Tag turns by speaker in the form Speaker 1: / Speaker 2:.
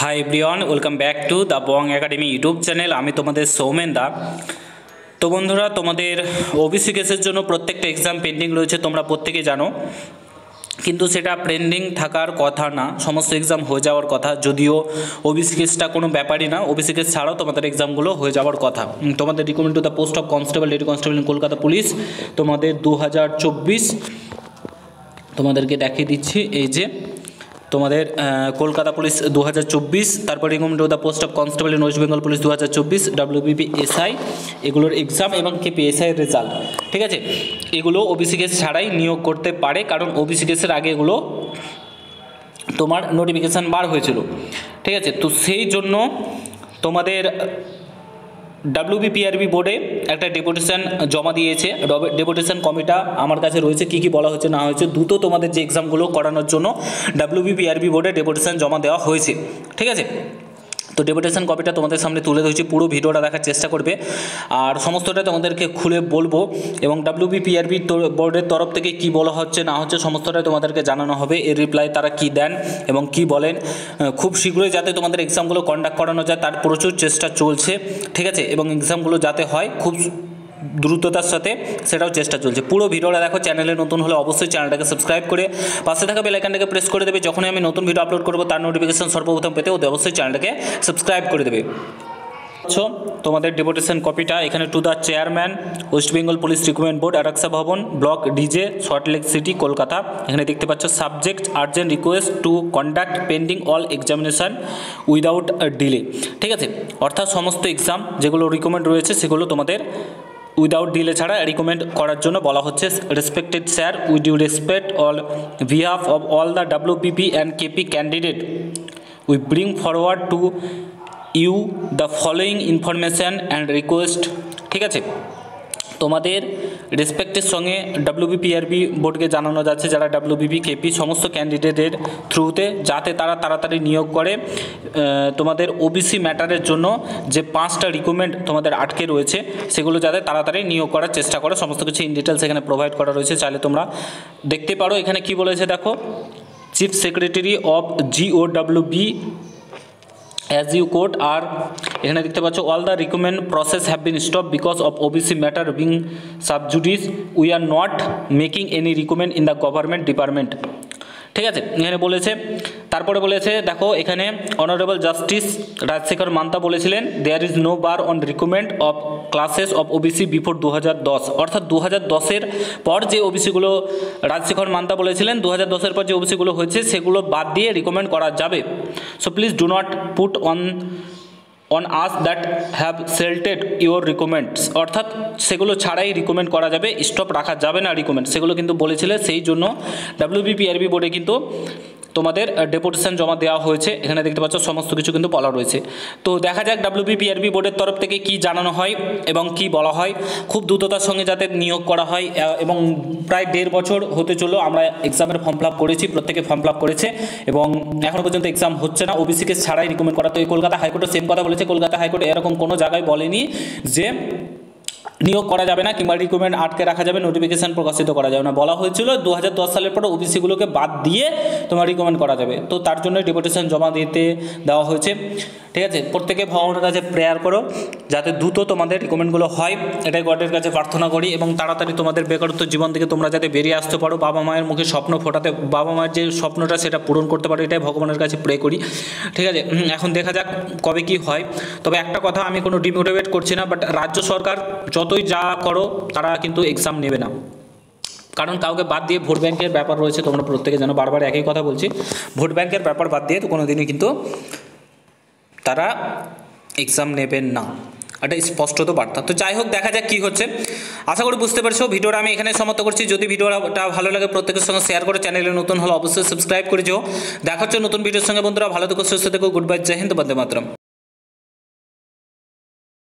Speaker 1: Hi everyone, welcome back to the Bong academy YouTube channel. আমি তোমাদের সৌমেন দা। তো বন্ধুরা, তোমাদের ওবিসি কেসের জন্য প্রত্যেকটা এক্সাম পেন্ডিং রয়েছে, তোমরা প্রত্যেকেই জানো। কিন্তু সেটা পেন্ডিং থাকার কথা না, সমস্ত এক্সাম হয়ে যাওয়ার কথা। যদিও ওবিসি কেসটা কোনো ব্যাপারই না, ওবিসি কেস ছাড়াও তোমাদের এক্সামগুলো হয়ে যাওয়ার কথা। তোমাদের recruitment to the post of constable, lady constable in Kolkata police তোমাদের 2024 তোমাদেরকে দেখিয়ে দিচ্ছি। এই যে তোমাদের কলকাতা পুলিশ 2024, তারপর recruitment to the post of constable in West Bengal police 2024, WBP SI এগুলোর এক্সাম এবং KPSI এর রেজাল্ট, ঠিক আছে। এগুলো ওবিসি কেস ছাড়াই নিয়োগ করতে পারে, কারণ ওবিসি কেসের আগে এগুলো তোমার নোটিফিকেশান বার হয়েছিল, ঠিক আছে। তো সেই জন্য তোমাদের WBPRB বোর্ডে একটা ডেপুটেশন জমা দিয়েছে। ডেপুটেশন কমিটা আমার কাছে রয়েছে, কী কী বলা হয়েছে না হয়েছে। দ্রুত তোমাদের যে এক্সামগুলো করানোর জন্য WBPRB বোর্ডে ডেপুটেশন জমা দেওয়া হয়েছে, ঠিক আছে। তো ডেপুটেশন কপিটা তোমাদের সামনে তুলে ধরেছি, পুরো ভিডিওটা দেখার চেষ্টা করবে আর সমস্তটা তোমাদেরকে খুলে বলবো। এবং WBPRB বোর্ডের তরফ থেকে কি বলা হচ্ছে না হচ্ছে সমস্তটাই তোমাদেরকে জানানো হবে। এর রিপ্লাই তারা কি দেন এবং কি বলেন। খুব শীঘ্রই যাতে তোমাদের এক্সামগুলো কন্ডাক্ট করানো যায় তার প্রচুর চেষ্টা চলছে, ঠিক আছে। এবং এক্সামগুলো যাতে হয় খুব দ্রুততার সাথে, সেটাও চেষ্টা চলছে। পুরো ভিডিওটা দেখো। চ্যানেলে নতুন হলে অবশ্যই চ্যানেলটাকে সাবস্ক্রাইব করে পাশে থাকা বেল আইকনটাকে প্রেস করে দেবে। যখনই আমি নতুন ভিডিও আপলোড করবো তার নোটিফিকেশন সর্বপ্রথম পেতে অবশ্যই চ্যানেলটাকে সাবস্ক্রাইব করে দেবে। তোমাদের ডেপুটেশন কপিটা এখানে to the chairman, West Bengal police recruitment board, Araksha Bhavan, block DJ, Salt Lake City, Kolkata. এখানে দেখতে পাচ্ছ subject urgent request to conduct pending all examination without delay, ঠিক আছে। অর্থাৎ সমস্ত এক্সাম যেগুলো রিকমেন্ড রয়েছে সেগুলো তোমাদের উইদাউট ডিলে ছাড়া রিকমেন্ড করার জন্য বলা হচ্ছে। Respected sir, with due respect all behalf of all the WBP and KP candidate, we bring forward to you the following information and request, ঠিক আছে। তোমাদের রেসপেক্টের সঙ্গে WBPRB বোর্ডকে জানানো যাচ্ছে যারা WBP KP সমস্ত ক্যান্ডিডেটের থ্রুতে, যাতে তারা তাড়াতাড়ি নিয়োগ করে। তোমাদের ওবিসি ম্যাটারের জন্য যে 5টা রিকমেন্ড তোমাদের আটকে রয়েছে সেগুলো যাতে তাড়াতাড়ি নিয়োগ করার চেষ্টা করো। সমস্ত কিছু ইন ডিটেলস এখানে প্রোভাইড করা রয়েছে, চাইলে তোমরা দেখতে পারো। এখানে কি বলেছে দেখো, chief secretary of GOWB as you quote আর এখানে দেখতে পাচ্ছ all the recommend process have been stop because of OBC matter being sub judice, we are not making any recommend in the government department, ঠিক আছে। এখানে বলেছে, তারপরে বলেছে দেখো এখানে অনারেবল জাস্টিস রাজশেখর মান্তা বলেছিলেন there is no bar on recommend of classes of OBC before 2010, অর্থাৎ 2010-এর পর যে ওবিসিগুলো রাজশেখর মান্তা বলেছিলেন 2010-এর পর যে ওবিসিগুলো হয়েছে সেগুলো বাদ দিয়ে রিকমেন্ড করা যাবে। So please do not put on us that have selected your recommends, অর্থাৎ সেগুলো ছাড়াই রিকমেন্ড করা যাবে, স্টপ রাখা যাবে না রিকমেন্ড, সেগুলো কিন্তু বলেছিলে। সেই জন্য WBPRB বোর্ডে কিন্তু তোমাদের ডেপুটেশন জমা দেওয়া হয়েছে। এখানে দেখতে পাচ্ছ সমস্ত কিছু কিন্তু বলা রয়েছে। তো দেখা যাক WBPRB বোর্ডের তরফ থেকে কি জানানো হয় এবং কি বলা হয়। খুব দ্রুততার সঙ্গে যাতে নিয়োগ করা হয়। এবং প্রায় 1.5 বছর হতে চলো আমরা এক্সামের ফর্ম ফিল আপ করেছি, প্রত্যেকে ফর্ম ফিল আপ করেছে এবং এখনও পর্যন্ত এক্সাম হচ্ছে না। ওবিসি কেস ছাড়াই রিকমেন্ড করা। তো এই কলকাতা হাইকোর্টও সেম কথা বলেছে। কলকাতা হাইকোর্ট এরকম কোনো জায়গায় বলেনি যে নিয়োগ করা যাবে না কিংবা রিক্রুটমেন্ট আটকে রাখা যাবে, নোটিফিকেশান প্রকাশিত করা যাবে না। বলা হয়েছিল 2010 সালের পরে ওবিসিগুলোকে বাদ দিয়ে তোমার রিকমেন্ড করা যাবে। তো তার জন্য ডেপুটেশন জমা দিতে দেওয়া হয়েছে, ঠিক আছে। প্রত্যেকে ভগবানের কাছে প্রেয়ার করো যাতে দ্রুত তোমাদের রিকমেন্ডগুলো হয়, এটাই গডের কাছে প্রার্থনা করি। এবং তাড়াতাড়ি তোমাদের বেকারত্ব জীবন থেকে তোমরা যাতে বেরিয়ে আসতে পারো, বাবা মায়ের মুখে স্বপ্ন ফোটাতে, বাবা মায়ের যে স্বপ্নটা সেটা পূরণ করতে পারো, এটাই ভগবানের কাছে প্রে করি, ঠিক আছে। এখন দেখা যাক কবে কি হয়। তবে একটা কথা, আমি কোনো ডিমোটিভেট করছি না, বাট রাজ্য সরকার যতই যা করো তারা কিন্তু এক্সাম নেবে না, কারণ কাউকে বাদ দিয়ে ভোট ব্যাংকের ব্যাপার রয়েছে। তোমরা প্রত্যেকে জানো, বারবার একই কথা বলছি, ভোট ব্যাংকের ব্যাপার বাদ দিয়ে তো কোনো দিনই কিন্তু তারা এক্সাম নেবেন না, এটা স্পষ্টত বার্তা। তো যাই হোক, দেখা যাক কী হচ্ছে। আশা করি বুঝতে পারছো। ভিডিওটা আমি এখানে সমাপ্ত করছি। যদি ভিডিওটা ভালো লাগে প্রত্যেকের সঙ্গে শেয়ার করে, চ্যানেলে নতুন হলে অবশ্যই সাবস্ক্রাইব করে যাও। দেখা হচ্ছে নতুন ভিডিওর সঙ্গে। বন্ধুরা ভালো থেকো, সুস্থ থেকো। গুড বাই, জয় হিন্দ, বন্দে মাতরম।